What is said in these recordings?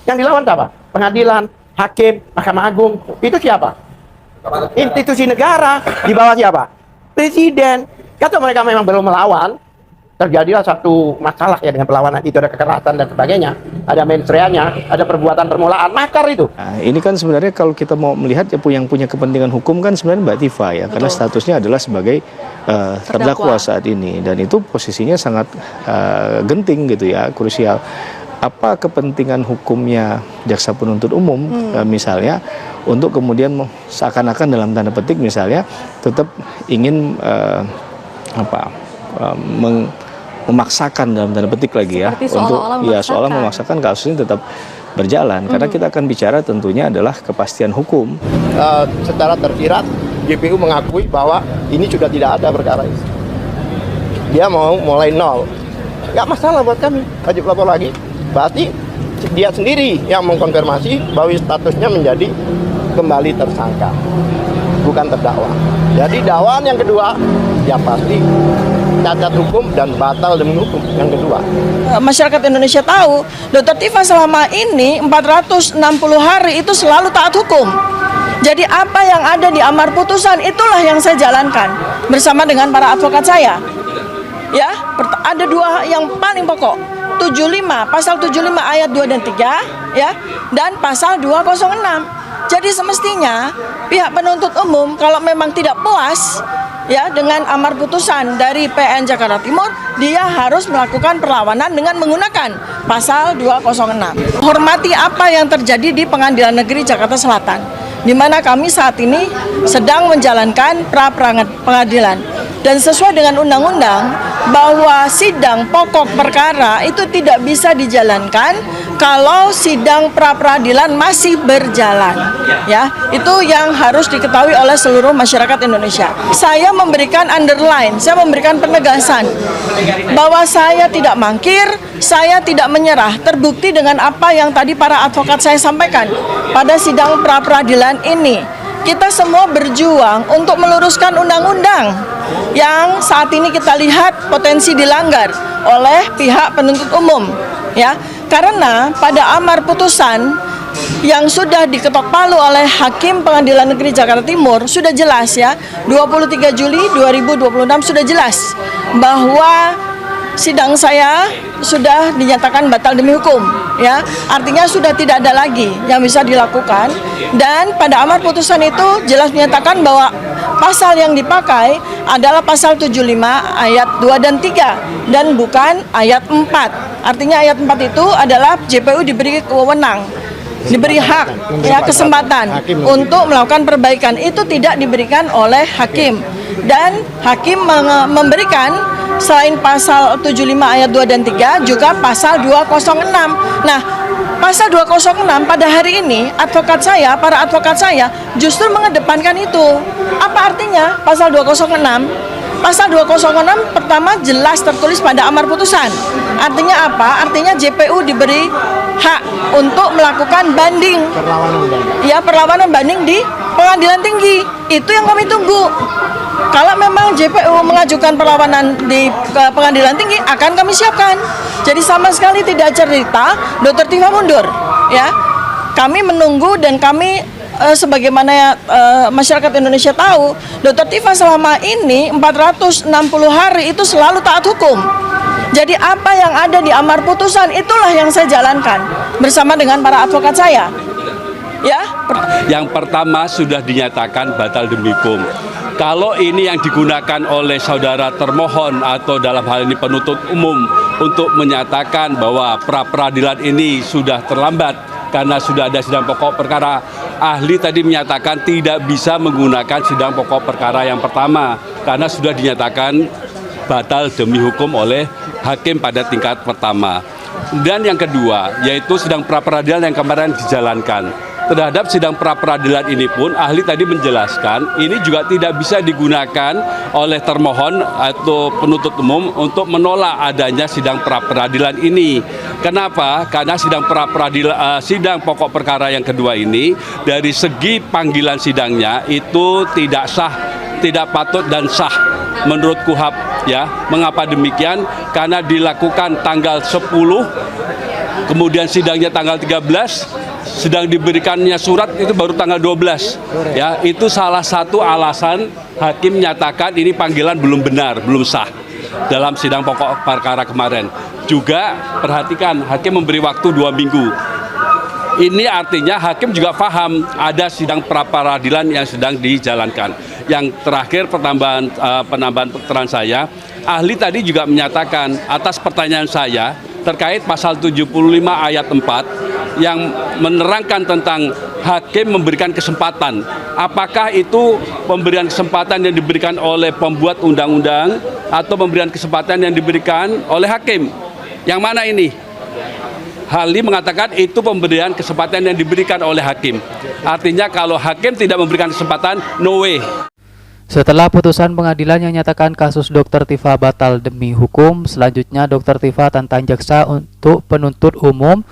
Yang dilawan apa? Pengadilan, hakim, Mahkamah Agung. Itu siapa? Institusi negara. Di bawah siapa? Presiden. Kalau mereka memang belum melawan, terjadilah satu masalah ya dengan perlawanan itu, ada kekerasan dan sebagainya, ada mensreanya, ada perbuatan permulaan, makar itu. Nah, ini kan sebenarnya kalau kita mau melihat yang punya kepentingan hukum kan sebenarnya Mbak Tifa ya, karena statusnya adalah sebagai terdakwa saat ini, dan itu posisinya sangat genting gitu ya, krusial. Apa kepentingan hukumnya jaksa penuntut umum misalnya untuk kemudian seakan-akan dalam tanda petik misalnya tetap ingin memaksakan dalam tanda petik lagi ya, untuk seolah memaksakan kasus ini tetap berjalan, karena kita akan bicara tentunya adalah kepastian hukum. Secara tersirat GPU mengakui bahwa ini sudah tidak ada perkara ini. Dia mau mulai nol, nggak masalah buat kami, wajib lapor lagi. Berarti dia sendiri yang mengkonfirmasi bahwa statusnya menjadi kembali tersangka, bukan terdakwa. Jadi dakwaan yang kedua ya pasti cacat hukum dan batal demi hukum yang kedua. Masyarakat Indonesia tahu, Dr. Tifa selama ini 460 hari itu selalu taat hukum. Jadi apa yang ada di amar putusan itulah yang saya jalankan bersama dengan para advokat saya. Ya, ada dua yang paling pokok. 75, pasal 75 ayat 2 dan 3 ya, dan pasal 206. Jadi semestinya pihak penuntut umum kalau memang tidak puas ya dengan amar putusan dari PN Jakarta Timur, dia harus melakukan perlawanan dengan menggunakan pasal 206. Hormati apa yang terjadi di Pengadilan Negeri Jakarta Selatan, di mana kami saat ini sedang menjalankan pra pengadilan, dan sesuai dengan undang-undang bahwa sidang pokok perkara itu tidak bisa dijalankan kalau sidang pra-peradilan masih berjalan. Ya, itu yang harus diketahui oleh seluruh masyarakat Indonesia. Saya memberikan underline, saya memberikan penegasan bahwa saya tidak mangkir, saya tidak menyerah. Terbukti dengan apa yang tadi para advokat saya sampaikan pada sidang pra-peradilan ini. Kita semua berjuang untuk meluruskan undang-undang yang saat ini kita lihat potensi dilanggar oleh pihak penuntut umum, ya. Karena pada amar putusan yang sudah diketok palu oleh Hakim Pengadilan Negeri Jakarta Timur sudah jelas ya, 23 Juli 2026 sudah jelas bahwa sidang saya sudah dinyatakan batal demi hukum, ya. Artinya sudah tidak ada lagi yang bisa dilakukan, dan pada amar putusan itu jelas menyatakan bahwa pasal yang dipakai adalah pasal 75 ayat 2 dan 3 dan bukan ayat 4. Artinya ayat 4 itu adalah JPU diberi wewenang, diberi hak, ya, kesempatan untuk melakukan perbaikan. Itu tidak diberikan oleh hakim, dan hakim memberikan selain pasal 75 ayat 2 dan 3 juga pasal 206. Nah, pasal 206 pada hari ini advokat saya, para advokat saya justru mengedepankan itu. Apa artinya pasal 206? Pasal 206 pertama jelas tertulis pada amar putusan. Artinya apa? Artinya JPU diberi hak untuk melakukan banding. Perlawanan banding di pengadilan tinggi. Itu yang kami tunggu. Kalau memang JPU mengajukan perlawanan di pengadilan tinggi, akan kami siapkan. Jadi sama sekali tidak cerita Dr. Tifa mundur, ya. Kami menunggu, dan kami sebagaimana masyarakat Indonesia tahu, Dr. Tifa selama ini 460 hari itu selalu taat hukum. Jadi apa yang ada di amar putusan itulah yang saya jalankan bersama dengan para advokat saya. Ya. Yang pertama sudah dinyatakan batal demi hukum. Kalau ini yang digunakan oleh saudara termohon atau dalam hal ini penuntut umum untuk menyatakan bahwa pra-peradilan ini sudah terlambat karena sudah ada sidang pokok perkara, ahli tadi menyatakan tidak bisa menggunakan sidang pokok perkara yang pertama karena sudah dinyatakan batal demi hukum oleh hakim pada tingkat pertama. Dan yang kedua yaitu sidang pra-peradilan yang kemarin dijalankan. Terhadap sidang pra-peradilan ini pun ahli tadi menjelaskan ini juga tidak bisa digunakan oleh termohon atau penuntut umum untuk menolak adanya sidang pra-peradilan ini. Kenapa? Karena sidang pra-peradilan sidang pokok perkara yang kedua ini dari segi panggilan sidangnya itu tidak sah, tidak patut dan sah menurut KUHAP, ya. Mengapa demikian? Karena dilakukan tanggal 10 kemudian sidangnya tanggal 13, sedang diberikannya surat itu baru tanggal 12. Ya, itu salah satu alasan hakim menyatakan ini panggilan belum benar, belum sah dalam sidang pokok perkara kemarin. Juga perhatikan, hakim memberi waktu 2 minggu. Ini artinya hakim juga paham ada sidang pra-peradilan yang sedang dijalankan. Yang terakhir penambahan keterangan saya, ahli tadi juga menyatakan atas pertanyaan saya terkait pasal 75 ayat 4 yang menerangkan tentang hakim memberikan kesempatan. Apakah itu pemberian kesempatan yang diberikan oleh pembuat undang-undang atau pemberian kesempatan yang diberikan oleh hakim? Yang mana ini? Ahli mengatakan itu pemberian kesempatan yang diberikan oleh hakim. Artinya kalau hakim tidak memberikan kesempatan, no way. Setelah putusan pengadilan yang nyatakan kasus Dr. Tifa batal demi hukum, selanjutnya Dr. Tifa tantang jaksa untuk penuntut umum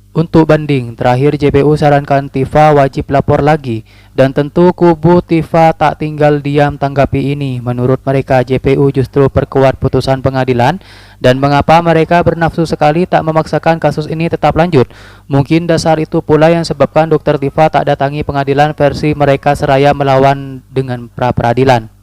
untuk banding. Terakhir, JPU sarankan Tifa wajib lapor lagi, dan tentu kubu Tifa tak tinggal diam tanggapi ini. Menurut mereka, JPU justru perkuat putusan pengadilan, dan mengapa mereka bernafsu sekali tak memaksakan kasus ini tetap lanjut. Mungkin dasar itu pula yang sebabkan Dr. Tifa tak datangi pengadilan versi mereka seraya melawan dengan pra-peradilan.